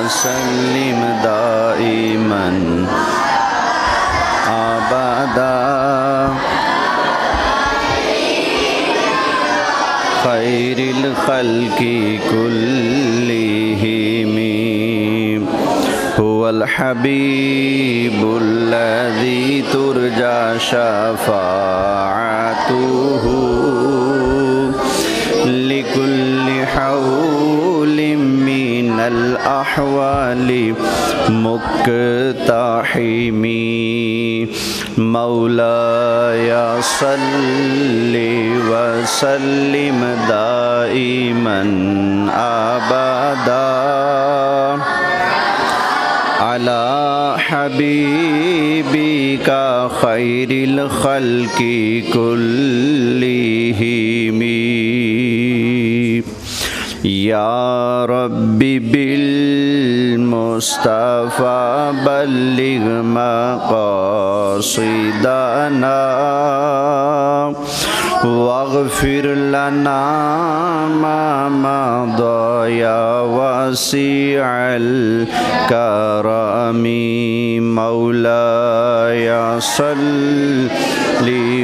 وسلم دائما ابدا خیر الخلق كلهم هو الحبيب الذي ترجى شفاعته لكل حول من الأحوال مقتحم مولاي صل وسلم دائما أبدا على حبيبك خير الخلق كلهم یا رب بالمصطفى بلغ مقاصدنا واغفر لنا ما مضى يا واسع الكرم مولاي صل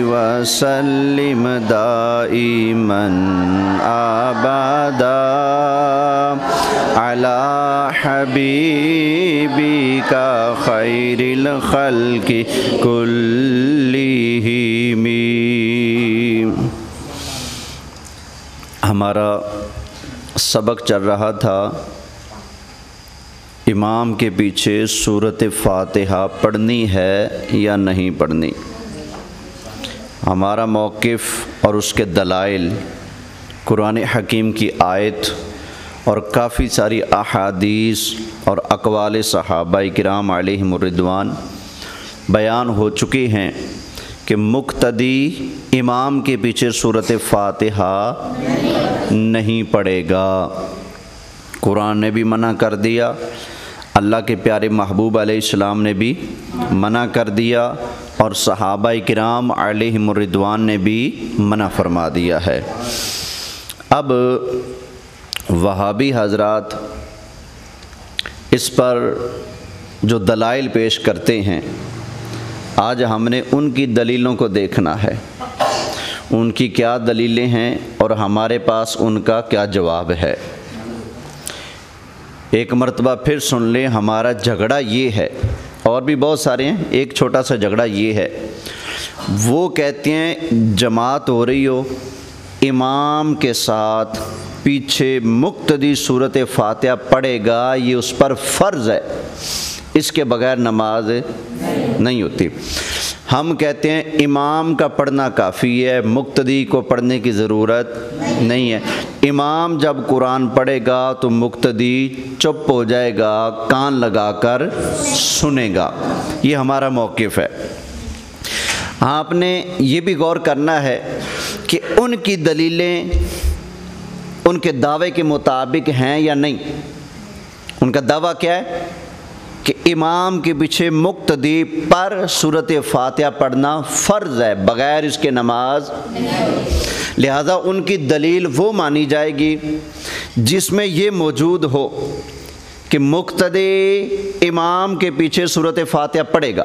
وسلم دائما أبدا على حبيبك خير الخلق كلهم. ہمارا سبق چل رہا تھا امام کے پیچھے سورۃ فاتحہ پڑھنی ہے یا نہیں پڑھنی. ہمارا موقف اور اس کے دلائل قرآن حکیم کی آیت اور کافی ساری احادیث اور اقوال صحابہ کرام علیہم الرضوان بیان ہو چکے ہیں کہ مقتدی امام کے پیچھے سورۃ فاتحہ نہیں پڑھے گا. قرآن نے بھی منع کر دیا، اللہ کے پیارے محبوب علیہ السلام نے بھی منع کر دیا، اور صحابہ کرام علیہم الرضوان نے بھی منع فرما دیا ہے. اب وہابی حضرات اس پر جو دلائل پیش کرتے ہیں، آج ہم نے ان کی دلیلوں کو دیکھنا ہے، ان کی کیا دلیلیں ہیں اور ہمارے پاس ان کا کیا جواب ہے. ایک مرتبہ پھر سن لیں، ہمارا جھگڑا یہ ہے، اور بھی بہت سارے ہیں، ایک چھوٹا سا جھگڑا یہ ہے. وہ کہتے ہیں جماعت ہو رہی ہو، امام کے ساتھ پیچھے مقتدی سورۃ فاتحہ پڑھے گا، یہ اس پر فرض ہے، اس کے بغیر نماز نہیں ہوتی. ہم کہتے ہیں امام کا پڑھنا کافی ہے، مقتدی کو پڑھنے کی ضرورت نہیں ہے. امام جب قرآن پڑھے گا تو مقتدی چپ ہو جائے گا، کان لگا کر سنے گا. یہ ہمارا موقف ہے. آپ نے یہ بھی غور کرنا ہے کہ ان کی دلیلیں ان کے دعوے کے مطابق ہیں یا نہیں. ان کا دعویٰ کیا ہے کہ امام کے پیچھے مقتدی پر سورۃ فاتحہ پڑھنا فرض ہے، بغیر اس کے نماز. لہذا ان کی دلیل وہ مانی جائے گی جس میں یہ موجود ہو کہ مقتدی امام کے پیچھے سورۃ فاتحہ پڑھے گا.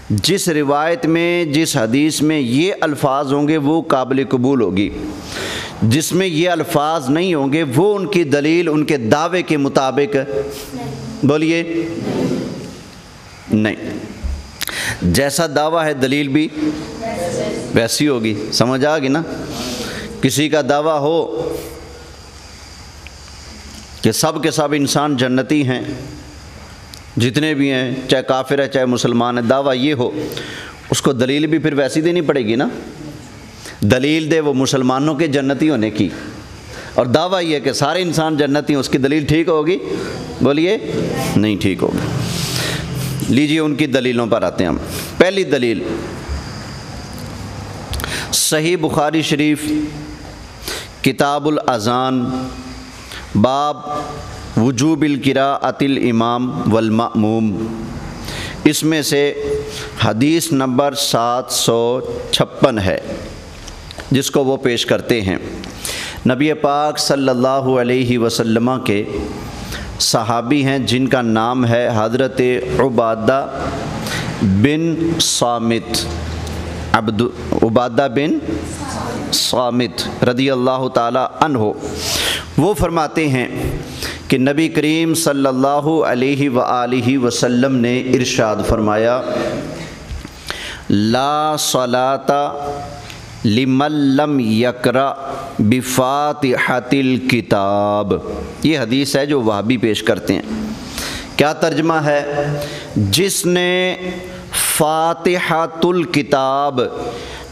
جس روایت میں، جس حدیث میں یہ الفاظ ہوں گے وہ قابل قبول ہوگی، جس میں یہ الفاظ نہیں ہوں گے وہ ان کی دلیل ان کے دعوے کے مطابق بولیے نہیں. جیسا دعویٰ ہے دلیل بھی ویسی ہوگی. سمجھ آ گئی نا؟ کسی کا دعویٰ ہو کہ سب کے سب انسان جنتی ہیں، جتنے بھی ہیں، چاہے کافر ہے چاہے مسلمان ہے، دعویٰ یہ ہو، اس کو دلیل بھی پھر ویسی دینی پڑے گی نا. دلیل دے وہ مسلمانوں کے جنتی ہونے کی، اور دعویٰ یہ ہے کہ سارے انسان جنتی ہیں، اس کی دلیل ٹھیک ہوگی؟ بولیے نہیں ٹھیک ہوگی. لیجئے ان کی دلیلوں پر آتے ہیں ہم. پہلی دلیل صحیح بخاری شریف کتاب الاذان باب وجوب القراءۃ الامام والمأموم، اس میں سے حدیث نمبر 756 ہے جس کو وہ پیش کرتے ہیں. نبی پاک صلی اللہ علیہ وسلم کے صحابی ہیں جن کا نام ہے حضرت عبادہ بن صامت، عبادہ بن صامت رضی اللہ تعالی عنہ۔ وہ فرماتے ہیں کہ نبی کریم صلی اللہ علیہ وآلہ وسلم نے ارشاد فرمایا، لا صلاۃ لمن لم یقرأ بفاتحۃ الکتاب۔ یہ حدیث ہے جو وہابی پیش کرتے ہیں۔ کیا ترجمہ ہے؟ جس نے فاتحۃ الکتاب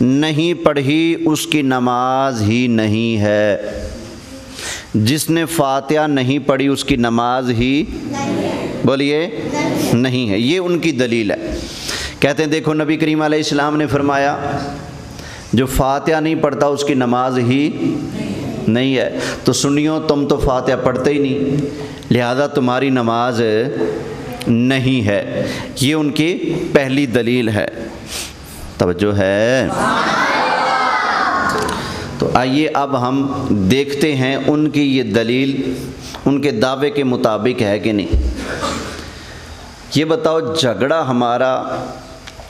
نہیں پڑھی اس کی نماز ہی نہیں ہے۔ جس نے فاتحہ نہیں پڑھی اس کی نماز ہی بولیے نہیں ہے۔ یہ ان کی دلیل ہے۔ کہتے ہیں دیکھو نبی کریم علیہ السلام نے فرمایا جو فاتحہ نہیں پڑھتا اس کی نماز ہی نہیں ہے، تو سنیو تم تو فاتحہ پڑھتے ہی نہیں، لہذا تمہاری نماز نہیں ہے۔ یہ ان کی پہلی دلیل ہے۔ توجہ ہے؟ تو آئیے اب ہم دیکھتے ہیں ان کی یہ دلیل ان کے دعوے کے مطابق ہے کہ نہیں۔ یہ بتاؤ جھگڑا ہمارا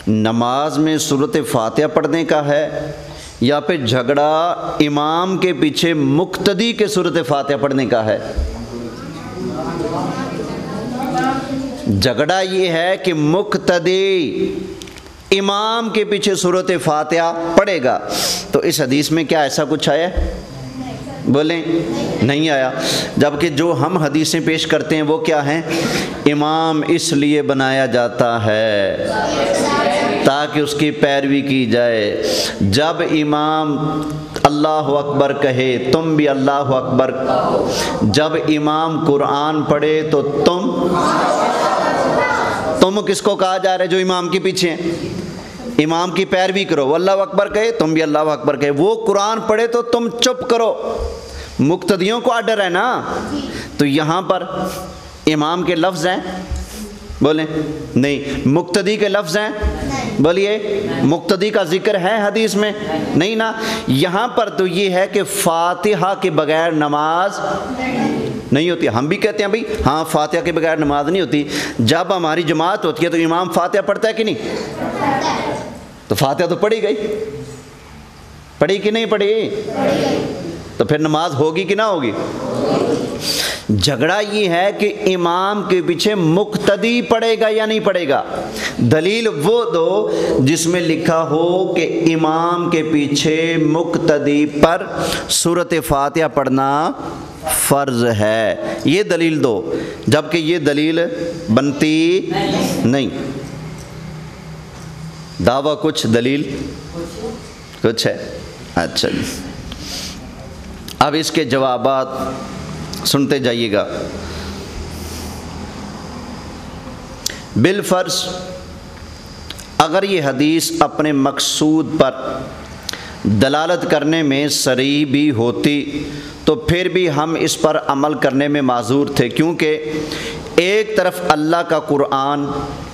نماز میں سورۃ فاتحہ پڑھنے کا ہے یا پھر جھگڑا امام کے پیچھے مقتدی کے سورۃ فاتحہ پڑھنے کا ہے؟ جھگڑا یہ ہے کہ مقتدی امام کے پیچھے سورۃ فاتحہ پڑھے گا، تو اس حدیث میں کیا ایسا کچھ آیا؟ بولیں نہیں آیا۔ جبکہ جو ہم حدیثیں پیش کرتے ہیں وہ کیا ہیں؟ امام اس لیے بنایا جاتا ہے تاکہ اس کی پیروی کی جائے۔ جب امام اللہ اکبر کہے تم بھی اللہ اکبر، جب امام قرآن پڑھے تو تم کس کو کہا جا رہا ہے؟ جو امام کے پیچھے ہیں، امام کی پیروی کرو۔ وہ اللہ اکبر کہے تم بھی اللہ اکبر کہے، وہ قرآن پڑھے تو تم چپ کرو۔ مقتدیوں کو آرڈر ہے نا۔ تو یہاں پر امام کے لفظ ہیں؟ بولیں نہیں۔ مقتدی کے لفظ ہیں؟ بولیے مقتدی کا ذکر ہے حدیث میں؟ نہیں نا۔ یہاں پر تو یہ ہے کہ فاتحہ کے بغیر نماز نہیں ہوتی۔ ہم بھی کہتے ہیں بھائی ہاں فاتحہ کے بغیر نماز نہیں ہوتی۔ جب ہماری جماعت ہوتی ہے تو امام فاتحہ پڑھتا ہے کہ نہیں؟ تو فاتحہ تو پڑھی گئی، پڑھی کہ نہیں پڑھی؟ تو پھر نماز ہوگی کہ نہ ہوگی؟ جھگڑا یہ ہے کہ امام کے پیچھے مقتدی پڑھے گا یا نہیں پڑھے گا۔ دلیل وہ دو جس میں لکھا ہو کہ امام کے پیچھے مقتدی پر سورۃ فاتحہ پڑھنا فرض ہے، یہ دلیل دو۔ جبکہ یہ دلیل بنتی نہیں۔ دعویٰ کچھ دلیل کچھ ہے۔ اچھا جی، اب اس کے جوابات سنتے جائیے گا۔ بالفرض اگر یہ حدیث اپنے مقصود پر دلالت کرنے میں صریح بھی ہوتی تو پھر بھی ہم اس پر عمل کرنے میں معذور تھے، کیونکہ ایک طرف اللہ کا قرآن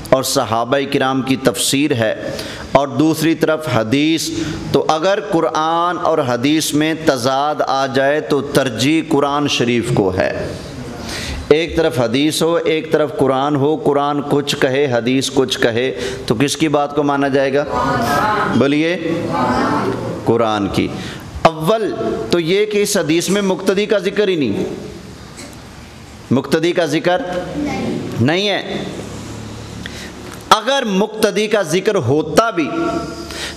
اور صحابہ کرام کی تفسیر ہے اور دوسری طرف حدیث۔ تو اگر قرآن اور حدیث میں تضاد آ جائے تو ترجیح قرآن شریف کو ہے۔ ایک طرف حدیث ہو ایک طرف قرآن ہو، قرآن کچھ کہے حدیث کچھ کہے، تو کس کی بات کو مانا جائے گا؟ بولیے قرآن کی۔ اول تو یہ کہ اس حدیث میں مقتدی کا ذکر ہی نہیں، مقتدی کا ذکر نہیں ہے۔ اگر مقتدی کا ذکر ہوتا بھی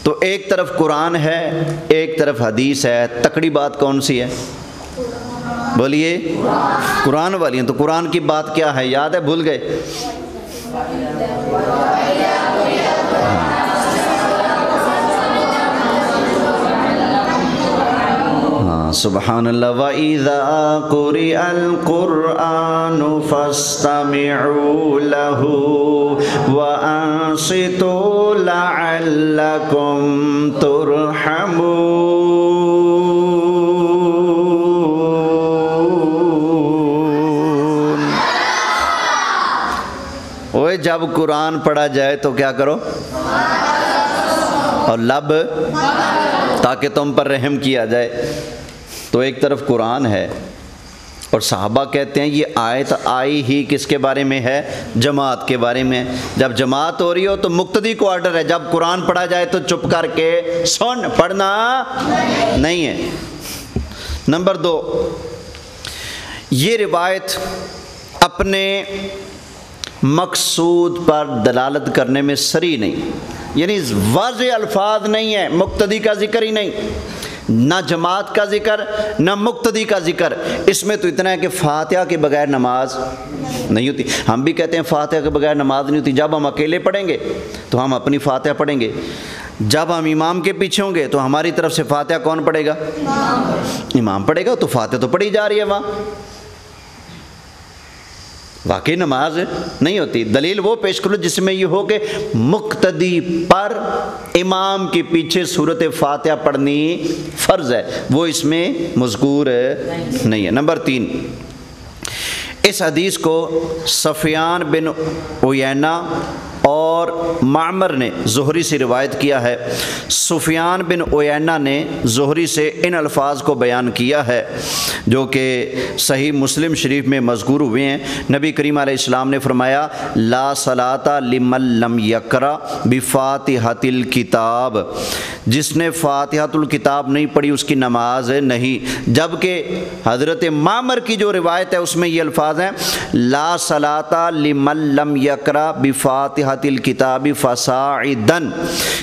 تو ایک طرف قرآن ہے ایک طرف حدیث ہے، تکڑی بات کون سی ہے؟ بولیے قرآن والی ہیں۔ تو قرآن کی بات کیا ہے؟ یاد ہے؟ بھول گئے؟ سبحان اللہ۔ وَإِذَا قُرِئَ الْقُرْآنُ فَاسْتَمِعُوا لَهُ وَأَنصِتُوا لَعَلَّكُمْ تُرْحَمُونَ۔ اوے جب قرآن پڑھا جائے تو کیا کرو؟ اور لب، تاکہ تم پر رحم کیا جائے۔ تو ایک طرف قرآن ہے اور صحابہ کہتے ہیں یہ آیت آئی ہی کس کے بارے میں ہے؟ جماعت کے بارے میں۔ جب جماعت ہو رہی ہو تو مقتدی کو آرڈر ہے، جب قرآن پڑھا جائے تو چپ کر کے سن، پڑھنا نہیں ہے۔ نمبر 2، یہ روایت اپنے مقصود پر دلالت کرنے میں صریح نہیں، یعنی واضح الفاظ نہیں ہے، مقتدی کا ذکر ہی نہیں، نہ جماعت کا ذکر نہ مقتدی کا ذکر۔ اس میں تو اتنا ہے کہ فاتحہ کے بغیر نماز نہیں ہوتی۔ ہم بھی کہتے ہیں فاتحہ کے بغیر نماز نہیں ہوتی۔ جب ہم اکیلے پڑھیں گے تو ہم اپنی فاتحہ پڑھیں گے، جب ہم امام کے پیچھے ہوں گے تو ہماری طرف سے فاتحہ کون پڑھے گا؟ امام پڑھے گا، تو فاتحہ تو پڑھی جا رہی ہے وہاں، واقعی نماز نہیں ہوتی۔ دلیل وہ پیش کرو جس میں یہ ہو کہ مقتدی پر امام کے پیچھے سورۃ فاتحہ پڑھنی فرض ہے، وہ اس میں مذکور نہیں ہے۔ نمبر 3، اس حدیث کو سفیان بن عیینہ اور معمر نے زہری سے روایت کیا ہے۔ سفیان بن عیینہ نے زہری سے ان الفاظ کو بیان کیا ہے جو کہ صحیح مسلم شریف میں مذکور ہوئے ہیں۔ نبی کریم علیہ السلام نے فرمایا لا صلاۃ لمن لم یقرأ بفاتحۃ الکتاب، جس نے فاتحۃ الکتاب نہیں پڑھی اس کی نماز نہیں۔ جبکہ حضرت معمر کی جو روایت ہے اس میں یہ الفاظ ہیں لا صلاۃ لمن لم یقرأ بفاتحۃ الکتاب فصاعدا،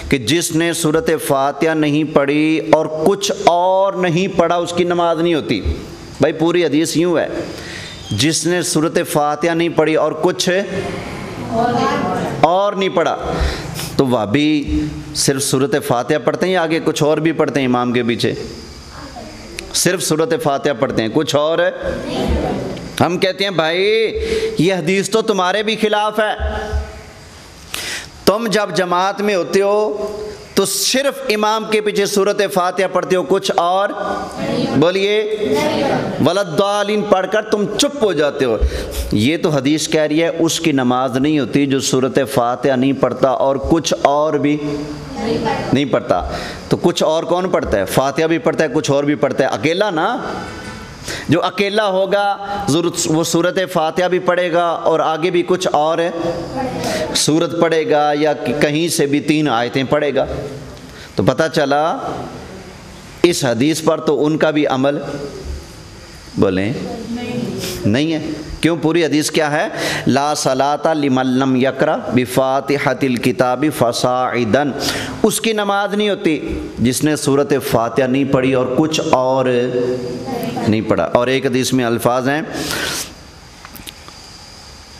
کہ جس نے سورۃ فاتحہ نہیں پڑھی اور کچھ اور نہیں پڑھا اس کی نماز نہیں ہوتی۔ بھائی پوری حدیث یوں ہے، جس نے سورۃ فاتحہ نہیں پڑھی اور کچھ اور نہیں پڑھا، تو وہ بھی صرف سورۃ فاتحہ پڑھتے ہیں یا آگے کچھ اور بھی پڑھتے ہیں امام کے پیچھے؟ صرف سورۃ فاتحہ پڑھتے ہیں، کچھ اور ہے؟ ہم کہتے ہیں بھائی یہ حدیث تو تمہارے بھی خلاف ہے، تم جب جماعت میں ہوتے ہو تو صرف امام کے پیچھے سورۃ فاتحہ پڑھتے ہو، کچھ اور بولیے ولضالین پڑھ کر تم چپ ہو جاتے ہو۔ یہ تو حدیث کہہ رہی ہے اس کی نماز نہیں ہوتی جو سورۃ فاتحہ نہیں پڑھتا اور کچھ اور بھی نہیں پڑھتا۔ تو کچھ اور کون پڑھتا ہے؟ فاتحہ بھی پڑھتا ہے، کچھ اور بھی پڑھتا ہے، اکیلا نا؟ جو اکیلا ہوگا وہ سورۃ فاتحہ بھی پڑھے گا اور آگے بھی کچھ اور سورت پڑھے گا یا کہیں سے بھی 3 آیتیں پڑھے گا۔ تو پتہ چلا اس حدیث پر تو ان کا بھی عمل بولیں نہیں ہے۔ کیوں؟ پوری حدیث کیا ہے؟ لا صلاۃ لمن لم یقرأ بفاتحۃ الکتاب فصاعدا، اس کی نماز نہیں ہوتی جس نے سورۃ فاتحہ نہیں پڑھی اور کچھ اور نہیں پڑھا۔ اور ایک حدیث میں الفاظ ہیں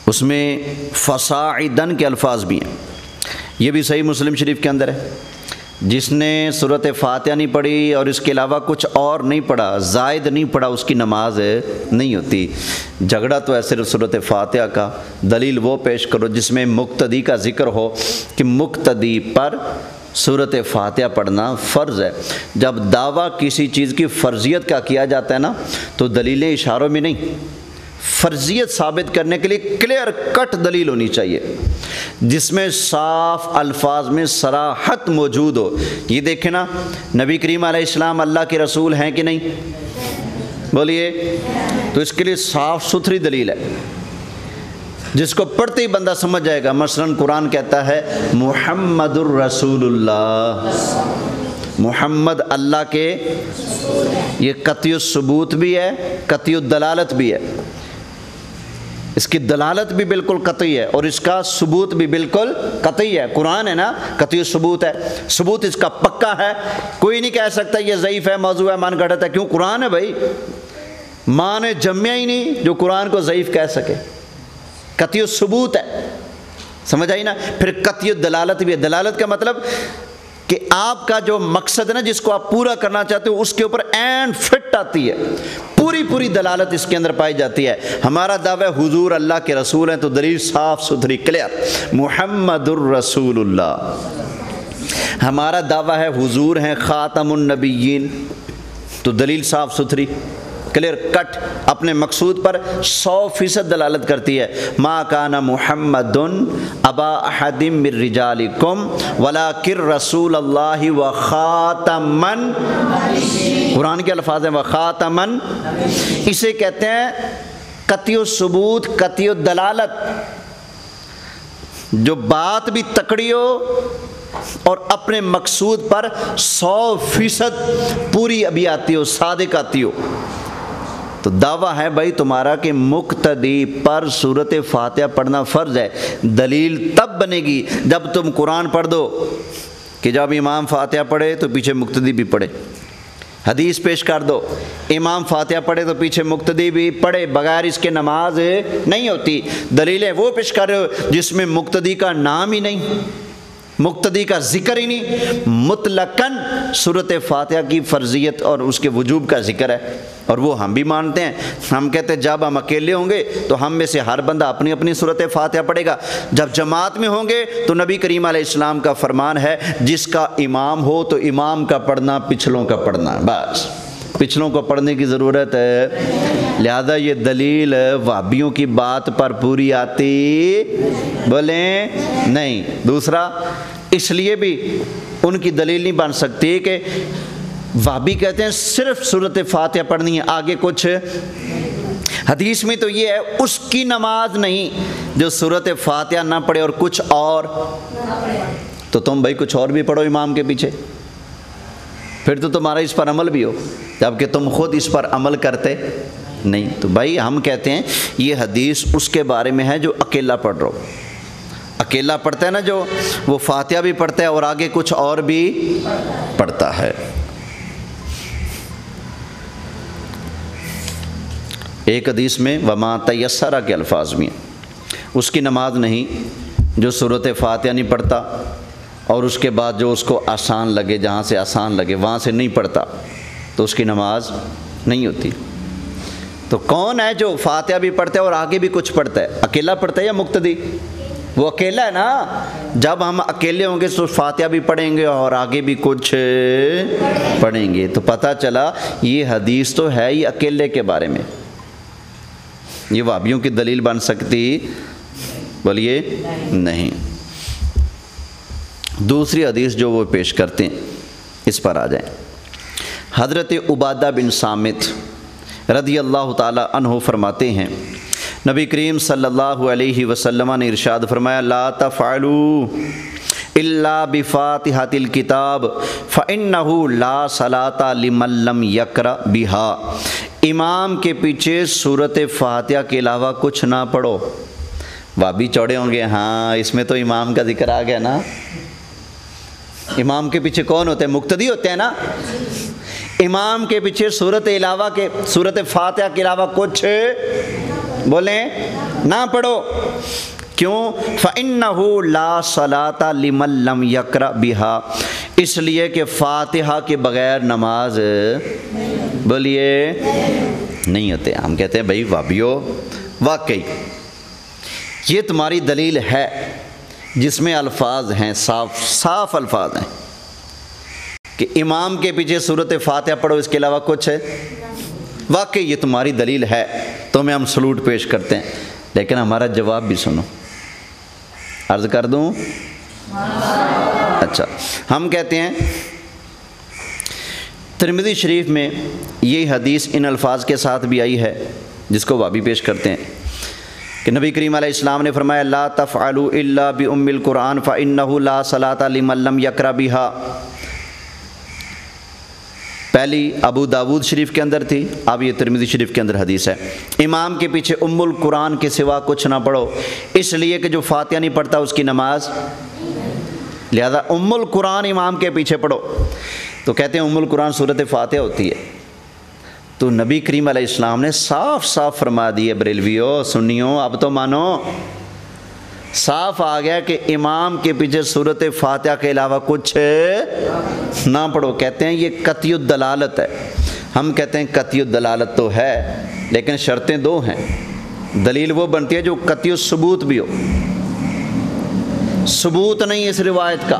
اس میں فصاعدا کے الفاظ بھی ہیں، یہ بھی صحیح مسلم شریف کے اندر ہے۔ جس نے سورۃ فاتحہ نہیں پڑھی اور اس کے علاوہ کچھ اور نہیں پڑھا، زائد نہیں پڑھا، اس کی نماز نہیں ہوتی۔ جھگڑا تو ہے صرف سورۃ فاتحہ کا، دلیل وہ پیش کرو جس میں مقتدی کا ذکر ہو کہ مقتدی پر سورۃ فاتحہ پڑھنا فرض ہے۔ جب دعویٰ کسی چیز کی فرضیت کا کیا جاتا ہے نا تو دلیلیں اشاروں میں نہیں، فرضیت ثابت کرنے کے لیے کلیئر کٹ دلیل ہونی چاہیے جس میں صاف الفاظ میں صراحت موجود ہو۔ یہ دیکھیں نا نبی کریم علیہ السلام اللہ کے رسول ہیں کہ نہیں؟ بولیے۔ تو اس کے لیے صاف ستھری دلیل ہے جس کو پڑھتے ہی بندہ سمجھ جائے گا۔ مثلاً قرآن کہتا ہے محمد الرسول اللہ، محمد اللہ کے، یہ قطعی الثبوت بھی ہے قطعی الدلالت بھی ہے، اس کی دلالت بھی بالکل قطعی ہے اور اس کا ثبوت بھی بالکل قطعی ہے۔ قرآن ہے نا، قطعی ثبوت ہے، ثبوت اس کا پکا ہے، کوئی نہیں کہہ سکتا یہ ضعیف ہے، موضوع ہے، من گھڑت ہے۔ کیوں؟ قرآن ہے بھائی، ماں نے جمع ہی نہیں جو قرآن کو ضعیف کہہ سکے، قطعی ثبوت ہے، سمجھ آئی نا؟ پھر قطعی دلالت بھی ہے۔ دلالت کا مطلب کہ آپ کا جو مقصد ہے نا جس کو آپ پورا کرنا چاہتے ہو اس کے اوپر اینڈ فٹ آتی ہے، پوری دلالت اس کے اندر پائی جاتی ہے۔ ہمارا دعویٰ حضور اللہ کے رسول ہیں تو دلیل صاف ستھری کلیئر محمد الرسول اللہ۔ ہمارا دعویٰ ہے حضور ہیں خاتم النبیین تو دلیل صاف ستھری کلیئر کٹ اپنے مقصود پر 100% دلالت کرتی ہے۔ ما کان محمد ابا احد من رجالکم ولکن رسول اللہ وخاتم، قرآن کے الفاظ ہیں وخاتم، اسے کہتے ہیں قطعی ثبوت، قطعی دلالت، جو بات بھی تکڑی ہو اور اپنے مقصود پر 100% پوری ابھی آتی ہو، صادق آتی ہو۔ تو دعویٰ ہے بھائی تمہارا کہ مقتدی پر سورۃ فاتحہ پڑھنا فرض ہے۔ دلیل تب بنے گی جب تم قرآن پڑھ دو کہ جب امام فاتحہ پڑھے تو پیچھے مقتدی بھی پڑھے، حدیث پیش کر دو امام فاتحہ پڑھے تو پیچھے مقتدی بھی پڑھے، بغیر اس کے نماز نہیں ہوتی۔ دلیلیں وہ پیش کر رہے ہو جس میں مقتدی کا نام ہی نہیں، مقتدی کا ذکر ہی نہیں، مطلقاً سورۃ فاتحہ کی فرضیت اور اس کے وجوب کا ذکر ہے، اور وہ ہم بھی مانتے ہیں۔ ہم کہتے ہیں جب ہم اکیلے ہوں گے تو ہم میں سے ہر بندہ اپنی اپنی سورۃ فاتحہ پڑھے گا، جب جماعت میں ہوں گے تو نبی کریم علیہ السلام کا فرمان ہے جس کا امام ہو تو امام کا پڑھنا، پچھلوں کا پڑھنا، بس پچھلوں کو پڑھنے کی ضرورت ہے۔ لہذا یہ دلیل وہابیوں کی بات پر پوری آتی بولیں نہیں۔ دوسرا، اس لیے بھی ان کی دلیل نہیں بن سکتی کہ وہابی کہتے ہیں صرف سورۃ فاتحہ پڑھنی ہے، آگے کچھ، حدیث میں تو یہ ہے اس کی نماز نہیں جو سورۃ فاتحہ نہ پڑھے اور کچھ اور، تو تم بھائی کچھ اور بھی پڑھو امام کے پیچھے، پھر تو تمہارا اس پر عمل بھی ہو، جبکہ تم خود اس پر عمل کرتے نہیں۔ تو بھائی ہم کہتے ہیں یہ حدیث اس کے بارے میں ہے جو اکیلا پڑھ رہا ہو، اکیلا پڑھتا ہے نا جو، وہ فاتحہ بھی پڑھتا ہے اور آگے کچھ اور بھی پڑھتا ہے۔ ایک حدیث میں وما تیسرہ کے الفاظ میں اس کی نماز نہیں جو سورۃ فاتحہ نہیں پڑھتا اور اس کے بعد جو اس کو آسان لگے، جہاں سے آسان لگے وہاں سے نہیں پڑھتا تو اس کی نماز نہیں ہوتی۔ تو کون ہے جو فاتحہ بھی پڑھتا ہے اور آگے بھی کچھ پڑھتا ہے؟ اکیلا پڑھتا ہے یا مقتدی؟ وہ اکیلا ہے نا۔ جب ہم اکیلے ہوں گے تو فاتحہ بھی پڑھیں گے اور آگے بھی کچھ پڑھیں گے، تو پتہ چلا یہ حدیث تو ہے ہی اکیلے کے بارے میں، یہ وہابیوں کی دلیل بن سکتی بولیے نہیں۔ دوسری حدیث جو وہ پیش کرتے ہیں اس پر آ جائیں۔ حضرت عبادہ بن صامت رضی اللہ تعالی عنہ فرماتے ہیں نبی کریم صلی اللہ علیہ وسلم نے ارشاد فرمایا لا تفعلوا الا بفاتحۃ الکتاب فانہ لا صلاۃ لمن لم یقرأ بها، امام کے پیچھے سورۃ فاتحہ کے علاوہ کچھ نہ پڑھو۔ وہابی چوڑے ہوں گے ہاں اس میں تو امام کا ذکر آ گیا نا، امام کے پیچھے کون ہوتے ہیں؟ مقتدی ہوتے ہیں نا۔ امام کے پیچھے سورۃ فاتحہ کے علاوہ کچھ بولیں نہ پڑھو، کیوں؟ فَإِنَّهُ لَا صَلَاةَ لِمَن لَّمْ يَقْرَأْ بِهَا، اس لیے کہ فاتحہ کے بغیر نماز بولیے نہیں ہوتے۔ ہم کہتے ہیں بھائی وہابیو واقعی یہ تمہاری دلیل ہے جس میں الفاظ ہیں، صاف الفاظ ہیں کہ امام کے پیچھے سورۃ فاتحہ پڑھو، اس کے علاوہ کچھ ہے، واقعی یہ تمہاری دلیل ہے، تو میں ہم سلوٹ پیش کرتے ہیں، لیکن ہمارا جواب بھی سنو، عرض کر دوں۔ اچھا، ہم کہتے ہیں ترمذی شریف میں یہ حدیث ان الفاظ کے ساتھ بھی آئی ہے جس کو وہابی پیش کرتے ہیں کہ نبی کریم علیہ السلام نے فرمایا لا تفعلوا الا بام القرآن فانہ لا صلاۃ لمن لم یقرأ بها، پہلی ابو داود شریف کے اندر تھی، اب یہ ترمذی شریف کے اندر حدیث ہے، امام کے پیچھے ام القرآن کے سوا کچھ نہ پڑھو، اس لیے کہ جو فاتحہ نہیں پڑھتا اس کی نماز، لہذا ام القرآن امام کے پیچھے پڑھو۔ تو کہتے ہیں ام القرآن سورۃ فاتحہ ہوتی ہے، تو نبی کریم علیہ السلام نے صاف فرما دی ہے، بریلویو سنیو اب تو مانو، صاف آ گیا کہ امام کے پیچھے سورۃ فاتحہ کے علاوہ کچھ نہ پڑھو۔ کہتے ہیں یہ قطعی الدلالت ہے، ہم کہتے ہیں قطعی الدلالت تو ہے لیکن شرطیں دو ہیں، دلیل وہ بنتی ہے جو قطعی الثبوت بھی ہو، ثبوت نہیں اس روایت کا،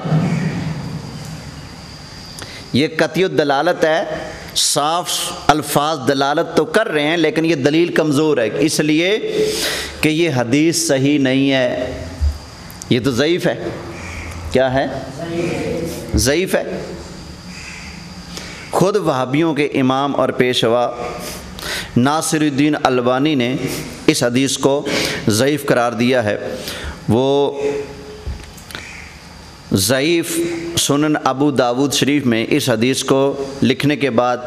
یہ قطعی الدلالت ہے، صاف الفاظ دلالت تو کر رہے ہیں لیکن یہ دلیل کمزور ہے، اس لیے کہ یہ حدیث صحیح نہیں ہے، یہ تو ضعیف ہے۔ کیا ہے؟ ضعیف ہے۔ خود وہابیوں کے امام اور پیشوا ناصر الدین البانی نے اس حدیث کو ضعیف قرار دیا ہے۔ وہ ضعیف سنن ابو داود شریف میں اس حدیث کو لکھنے کے بعد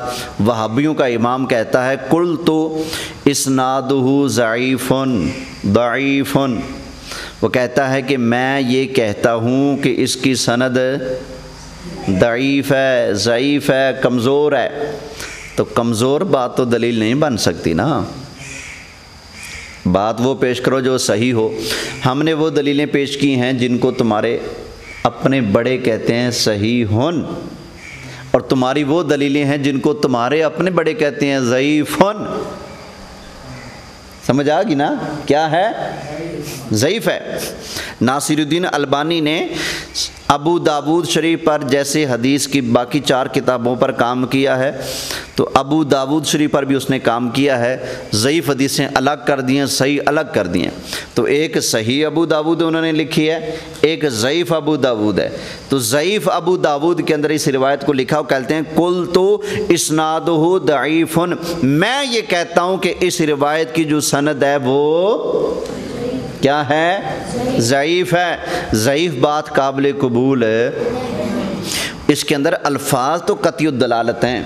وہابیوں کا امام کہتا ہے قلت اسنادہ ضعیف ضعیف، وہ کہتا ہے کہ میں یہ کہتا ہوں کہ اس کی سند ضعیف ہے، ضعیف ہے، کمزور ہے۔ تو کمزور بات تو دلیل نہیں بن سکتی نا، بات وہ پیش کرو جو صحیح ہو۔ ہم نے وہ دلیلیں پیش کی ہیں جن کو تمہارے اپنے بڑے کہتے ہیں صحیح ہن، اور تمہاری وہ دلیلیں ہیں جن کو تمہارے اپنے بڑے کہتے ہیں ضعیف ہن۔ سمجھ آ گئی نا؟ کیا ہے؟ ضعیف ہے۔ ناصر الدین البانی نے ابو داود شریف پر جیسے حدیث کی باقی 4 کتابوں پر کام کیا ہے، تو ابو داود شریف پر بھی اس نے کام کیا ہے۔ ضعیف حدیثیں الگ کر دی ہیں، صحیح الگ کر دی ہیں۔ تو ایک صحیح ابو داود انہوں نے لکھی ہے، ایک ضعیف ابو داود ہے۔ تو ضعیف ابو داود کے اندر اس روایت کو لکھا، وہ کہتے ہیں قلت اسنادہ ضعیف، میں یہ کہتا ہوں کہ اس روایت کی جو سند ہے وہ کیا ہے؟ ضعیف ہے۔ ضعیف بات قابل قبول ہے، اس کے اندر الفاظ تو قطعی الدلالت ہیں،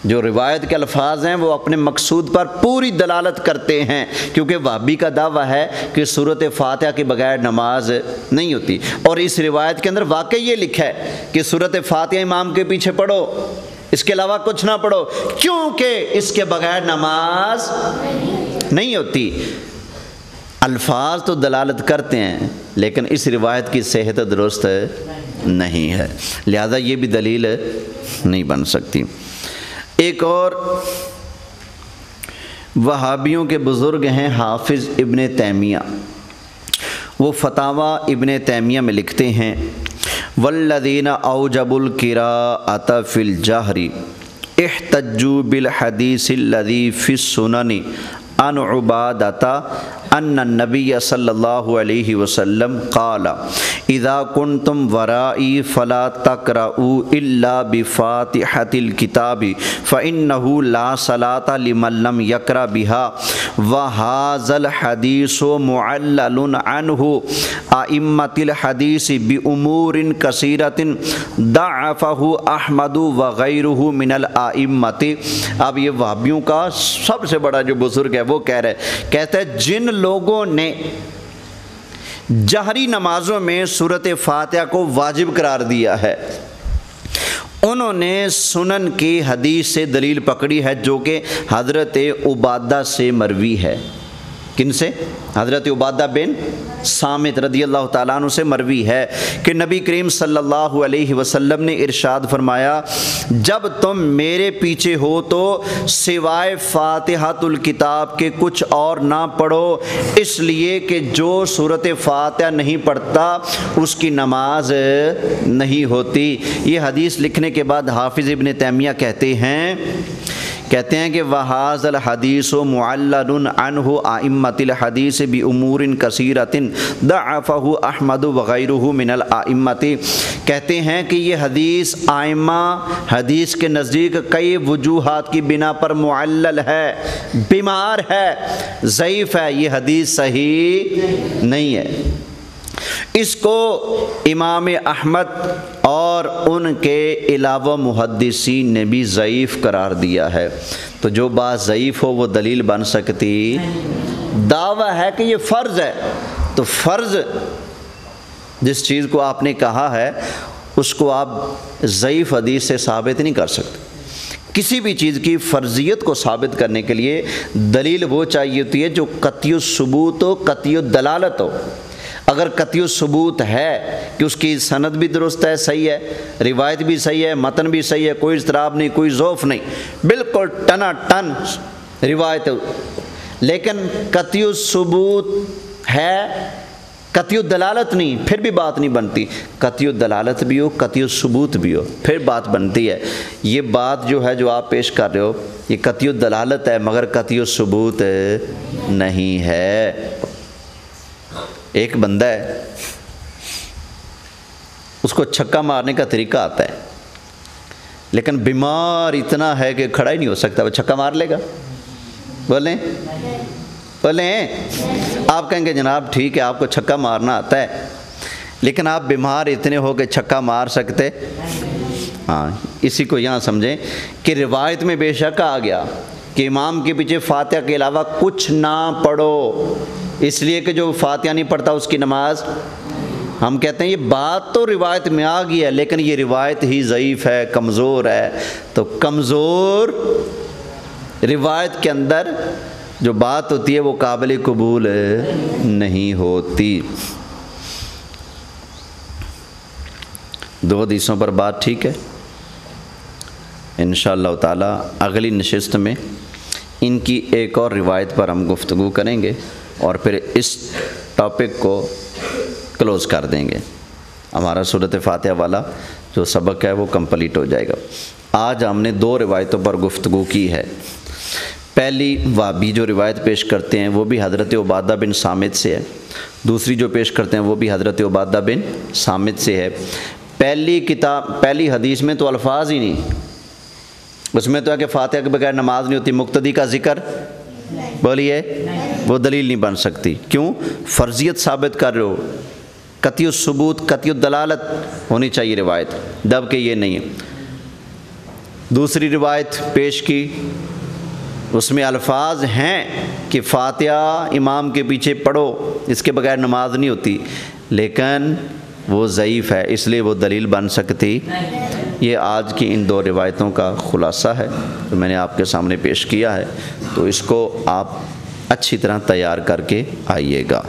جو روایت کے الفاظ ہیں وہ اپنے مقصود پر پوری دلالت کرتے ہیں، کیونکہ وہابی کا دعویٰ ہے کہ سورۃ فاتحہ کے بغیر نماز نہیں ہوتی، اور اس روایت کے اندر واقعی یہ لکھا ہے کہ سورۃ فاتحہ امام کے پیچھے پڑھو، اس کے علاوہ کچھ نہ پڑھو، کیونکہ اس کے بغیر نماز نہیں ہوتی۔ الفاظ تو دلالت کرتے ہیں لیکن اس روایت کی صحت درست نہیں ہے، لہذا یہ بھی دلیل نہیں بن سکتی۔ ایک اور وہابیوں کے بزرگ ہیں حافظ ابن تیمیہ، وہ فتاوی ابن تیمیہ میں لکھتے ہیں والذین اوجبوا القراءۃ فی الجہر احتجوا بالحدیث الذی فی السنن عن عبادۃ ان النبی صلی اللہ علیہ وسلم قال اذا کنتم ورائی فلا تقرؤوا الا بفاتحۃ الکتاب فانہ لا صلاۃ لمن لم یقرأ بها وہذا الحدیث معلل عنہ ائمۃ الحدیث بامور کثیرۃ ضعفہ احمد وغیرہ من الائمۃ۔ اب یہ وہابیوں کا سب سے بڑا جو بزرگ ہے وہ کہتا ہے جن لوگوں نے جہری نمازوں میں سورۃ فاتحہ کو واجب قرار دیا ہے، انہوں نے سنن کی حدیث سے دلیل پکڑی ہے جو کہ حضرت عبادہ سے مروی ہے۔ کن سے؟ حضرت عبادہ بن صامت رضی اللہ تعالیٰ عنہ سے مروی ہے کہ نبی کریم صلی اللہ علیہ وسلم نے ارشاد فرمایا جب تم میرے پیچھے ہو تو سوائے فاتحۃ الکتاب کے کچھ اور نہ پڑھو، اس لیے کہ جو سورۃ فاتحہ نہیں پڑھتا اس کی نماز نہیں ہوتی۔ یہ حدیث لکھنے کے بعد حافظ ابن تیمیہ کہتے ہیں کہ وَهَذَا الْحَدِيثُ مُعَلَّلٌ عَنْهُ أَئِمَّةِ الْحَدِيثِ بِأُمُورٍ كَثِيرَةٍ ضَعَفَهُ أَحْمَدُ وَغَيْرُهُ مِنَ الْأَئِمَّةِ، کہتے ہیں کہ یہ حدیث ائمہ حدیث کے نزدیک کئی وجوہات کی بنا پر معلل ہے، بیمار ہے، ضعیف ہے، یہ حدیث صحیح نہیں ہے۔ اس کو امام احمد اور ان کے علاوہ محدثین نے بھی ضعیف قرار دیا ہے۔ تو جو بات ضعیف ہو وہ دلیل بن سکتی؟ دعویٰ ہے کہ یہ فرض ہے، تو فرض جس چیز کو آپ نے کہا ہے اس کو آپ ضعیف حدیث سے ثابت نہیں کر سکتے۔ کسی بھی چیز کی فرضیت کو ثابت کرنے کے لیے دلیل وہ چاہیے ہوتی ہے جو قطعی الثبوت ہو، قطعی الدلالت ہو۔ اگر قطعی ثبوت ہے کہ اس کی سند بھی درست ہے، صحیح ہے، روایت بھی صحیح ہے، متن بھی صحیح ہے، کوئی اضطراب نہیں، کوئی ضعف نہیں، بالکل ٹنا ٹن روایت، لیکن قطعی ثبوت ہے قطعی دلالت نہیں، پھر بھی بات نہیں بنتی۔ قطعی دلالت بھی ہو، قطعی ثبوت بھی ہو، پھر بات بنتی ہے۔ یہ بات جو ہے جو آپ پیش کر رہے ہو یہ قطعی دلالت ہے مگر قطعی ثبوت نہیں ہے۔ ایک بندہ ہے، اس کو چھکا مارنے کا طریقہ آتا ہے، لیکن بیمار اتنا ہے کہ کھڑا ہی نہیں ہو سکتا، وہ چھکا مار لے گا؟ بولیں بولیں؟ آپ کہیں گے جناب ٹھیک ہے آپ کو چھکا مارنا آتا ہے، لیکن آپ بیمار اتنے ہو کہ چھکا مار سکتے؟ ہاں، اسی کو یہاں سمجھیں کہ روایت میں بے شک آ گیا کہ امام کے پیچھے فاتحہ کے علاوہ کچھ نہ پڑھو، اس لیے کہ جو فاتحہ نہیں پڑھتا اس کی نماز، ہم کہتے ہیں یہ بات تو روایت میں آ گئی ہے لیکن یہ روایت ہی ضعیف ہے، کمزور ہے۔ تو کمزور روایت کے اندر جو بات ہوتی ہے وہ قابل قبول نہیں ہوتی۔ دو حدیثوں پر بات ٹھیک ہے، انشاءاللہ تعالی اگلی نشست میں ان کی ایک اور روایت پر ہم گفتگو کریں گے اور پھر اس ٹاپک کو کلوز کر دیں گے، ہمارا سورۃ فاتحہ والا جو سبق ہے وہ کمپلیٹ ہو جائے گا۔ آج ہم نے دو روایتوں پر گفتگو کی ہے۔ پہلی وابی جو روایت پیش کرتے ہیں وہ بھی حضرت عبادہ بن صامت سے ہے، دوسری جو پیش کرتے ہیں وہ بھی حضرت عبادہ بن صامت سے ہے۔ پہلی حدیث میں تو الفاظ ہی نہیں، اس میں تو ہے کہ فاتحہ کے بغیر نماز نہیں ہوتی، مقتدی کا ذکر بولیے وہ دلیل نہیں بن سکتی۔ کیوں؟ فرضیت ثابت کر رہے ہو، قطعی ثبوت قطعی دلالت ہونی چاہیے روایت، جبکہ یہ نہیں ہے۔ دوسری روایت پیش کی اس میں الفاظ ہیں کہ فاتحہ امام کے پیچھے پڑھو، اس کے بغیر نماز نہیں ہوتی، لیکن وہ ضعیف ہے، اس لیے وہ دلیل بن سکتی۔ یہ آج کی ان دو روایتوں کا خلاصہ ہے جو میں نے آپ کے سامنے پیش کیا ہے، تو اس کو آپ اچھی طرح تیار کر کے آئیے گا۔